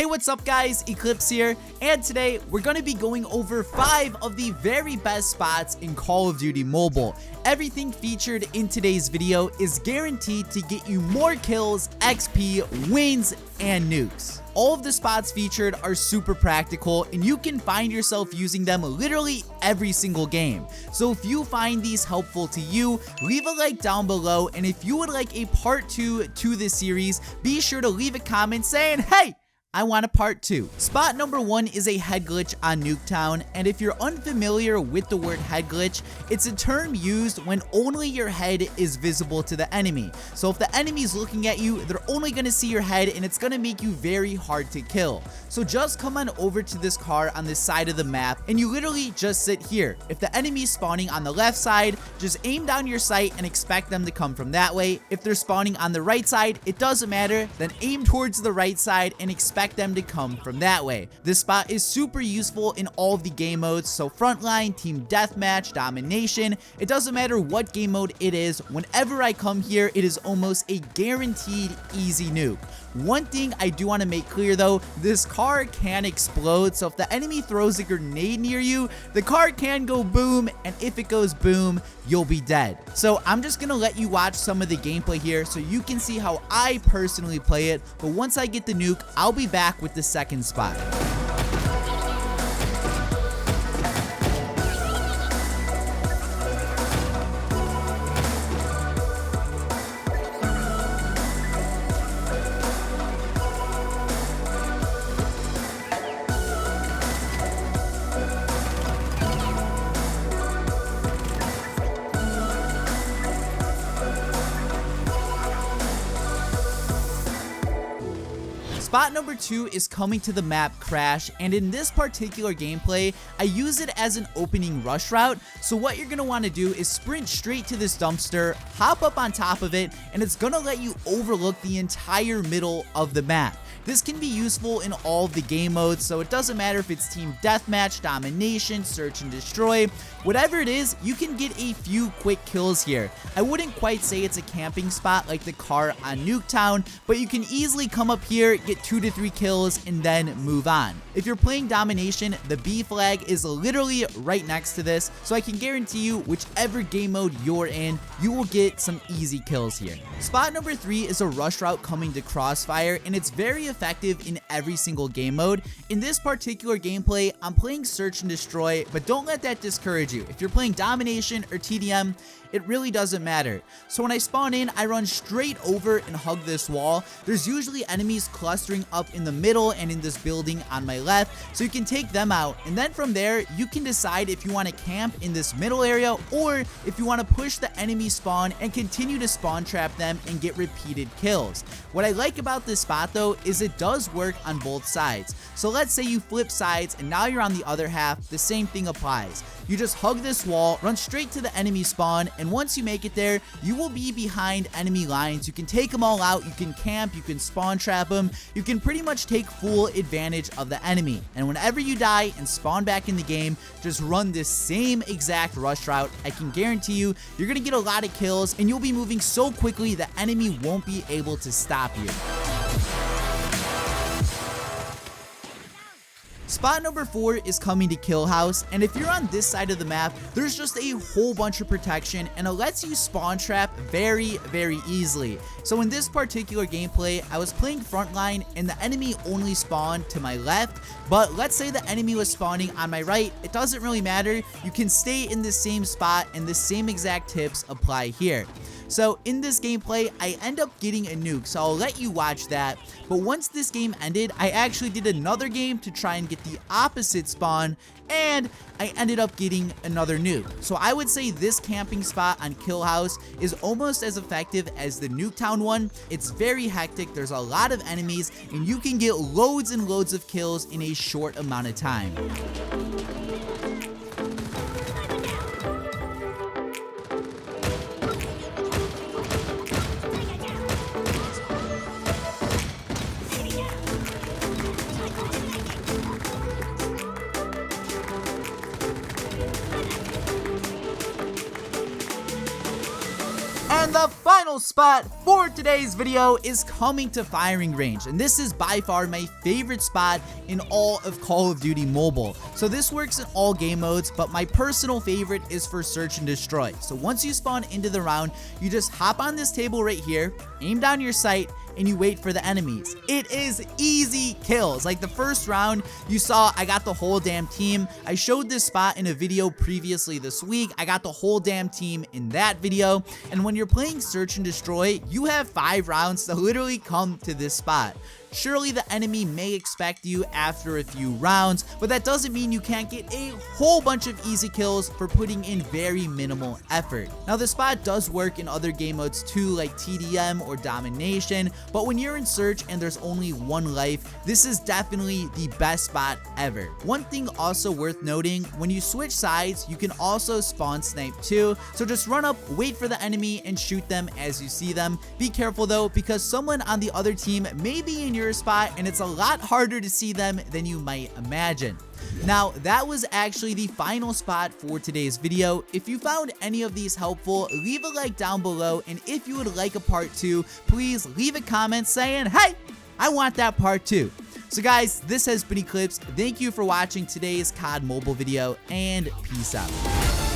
Hey, what's up guys, Eclihpse here, and today we're going to be going over 5 of the very best spots in Call of Duty Mobile. Everything featured in today's video is guaranteed to get you more kills, XP, wins, and nukes. All of the spots featured are super practical and you can find yourself using them literally every single game. So if you find these helpful to you, leave a like down below, and if you would like a part 2 to this series, be sure to leave a comment saying, hey, I want a part 2. Spot number 1 is a head glitch on Nuketown, and if you're unfamiliar with the word head glitch, it's a term used when only your head is visible to the enemy. So if the enemy's looking at you, they're only going to see your head and it's going to make you very hard to kill. So just come on over to this car on this side of the map and you literally just sit here. If the enemy's spawning on the left side, just aim down your sight and expect them to come from that way. If they're spawning on the right side, it doesn't matter, then aim towards the right side and expect them to come from that way. This spot is super useful in all of the game modes, so frontline, team deathmatch, domination, it doesn't matter what game mode it is. Whenever I come here, it is almost a guaranteed easy nuke. One thing I do want to make clear though, this car can explode, so if the enemy throws a grenade near you, the car can go boom, and if it goes boom, you'll be dead. So I'm just gonna let you watch some of the gameplay here so you can see how I personally play it, but once I get the nuke, I'll be back with the second spot. Spot number 2 is coming to the map Crash, and in this particular gameplay, I use it as an opening rush route. So what you're going to want to do is sprint straight to this dumpster, hop up on top of it, and it's going to let you overlook the entire middle of the map. This can be useful in all of the game modes, so it doesn't matter if it's team deathmatch, domination, search and destroy, whatever it is, you can get a few quick kills here. I wouldn't quite say it's a camping spot like the car on Nuketown, but you can easily come up here, get 2 to 3 kills, and then move on. If you're playing domination, the B flag is literally right next to this, so I can guarantee you whichever game mode you're in, you will get some easy kills here. Spot number 3 is a rush route coming to Crossfire, and it's very effective in every single game mode. In this particular gameplay, I'm playing search and destroy, but don't let that discourage you. If you're playing domination or TDM, it really doesn't matter. So when I spawn in, I run straight over and hug this wall. There's usually enemies clustering up in the middle and in this building on my left, so you can take them out, and then from there you can decide if you want to camp in this middle area or if you want to push the enemy spawn and continue to spawn trap them and get repeated kills. What I like about this spot though is it does work on both sides. So let's say you flip sides and now you're on the other half, the same thing applies. You just hug this wall, run straight to the enemy spawn, and once you make it there, you will be behind enemy lines. You can take them all out, you can camp, you can spawn trap them, you can pretty much take full advantage of the enemy. And whenever you die and spawn back in the game, just run this same exact rush route. I can guarantee you, you're gonna get a lot of kills and you'll be moving so quickly the enemy won't be able to stop you. Spot number 4 is coming to Kill House, and if you're on this side of the map, there's just a whole bunch of protection and it lets you spawn trap very easily. So in this particular gameplay, I was playing frontline and the enemy only spawned to my left, but let's say the enemy was spawning on my right, it doesn't really matter. You can stay in the same spot and the same exact tips apply here. So in this gameplay, I end up getting a nuke, so I'll let you watch that. But once this game ended, I actually did another game to try and get the opposite spawn, and I ended up getting another nuke. So I would say this camping spot on Kill House is almost as effective as the Nuketown one. It's very hectic, there's a lot of enemies, and you can get loads and loads of kills in a short amount of time. And the final spot for today's video is coming to firing range, and this is by far my favorite spot in all of Call of Duty Mobile. So this works in all game modes, but my personal favorite is for search and destroy. So once you spawn into the round, you just hop on this table right here, aim down your sight, and you wait for the enemies. It is easy kills. Like the first round, you saw I got the whole damn team. I showed this spot in a video previously this week. I got the whole damn team in that video. And when you're playing search and destroy, you have 5 rounds to literally come to this spot. Surely the enemy may expect you after a few rounds, but that doesn't mean you can't get a whole bunch of easy kills for putting in very minimal effort. Now the spot does work in other game modes too, like TDM or Domination, but when you're in search and there's only 1 life, this is definitely the best spot ever. One thing also worth noting, when you switch sides, you can also spawn snipe too, so just run up, wait for the enemy, and shoot them as you see them. Be careful though, because someone on the other team may be in your spot and it's a lot harder to see them than you might imagine. Now that was actually the final spot for today's video. If you found any of these helpful, leave a like down below, and if you would like a part 2, please leave a comment saying, hey, I want that part 2. So guys, this has been Eclihpse. Thank you for watching today's COD mobile video, and peace out.